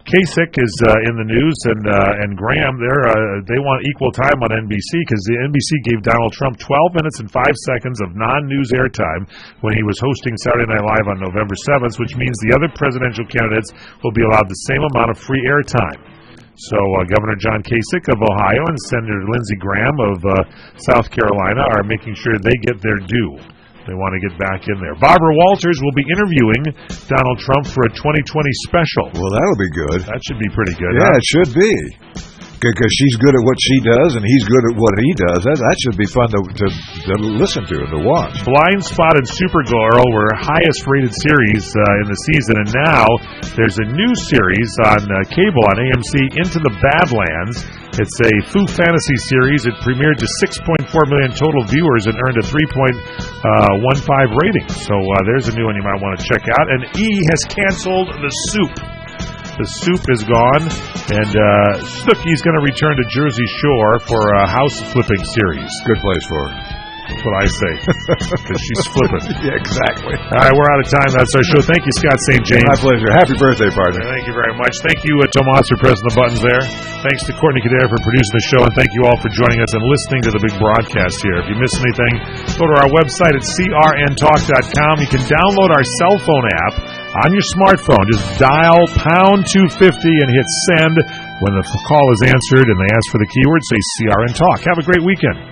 Kasich is in the news, and Graham, they want equal time on NBC, because the NBC gave Donald Trump 12 minutes and 5 seconds of non-news airtime when he was hosting Saturday Night Live on November 7th, which means the other presidential candidates will be allowed the same amount of free airtime. So Governor John Kasich of Ohio and Senator Lindsey Graham of South Carolina are making sure they get their due. They want to get back in there. Barbara Walters will be interviewing Donald Trump for a 2020 special. Well, that'll be good. That should be pretty good. Yeah, it should be. Because she's good at what she does, and he's good at what he does. That should be fun to listen to and to watch. Blind Spot and Supergirl were highest-rated series in the season, and now there's a new series on cable on AMC, Into the Badlands. It's a Foo Fantasy series. It premiered to 6.4 million total viewers and earned a 3.15 rating. So there's a new one you might want to check out. And E! has canceled The Soup. The Soup is gone, and Snooki's going to return to Jersey Shore for a house flipping series. Good place for her. That's what I say, because she's flipping. Yeah, exactly. All right, we're out of time. That's our show. Thank you, Scott St. James. My pleasure. Happy birthday, partner. Thank you very much. Thank you, Tomas, for pressing the buttons there. Thanks to Courtney Kader for producing the show, and thank you all for joining us and listening to the big broadcast here. If you missed anything, go to our website at crntalk.com. You can download our cell phone app on your smartphone. Just dial #250 and hit send. When the call is answered and they ask for the keyword, say CRN Talk. Have a great weekend.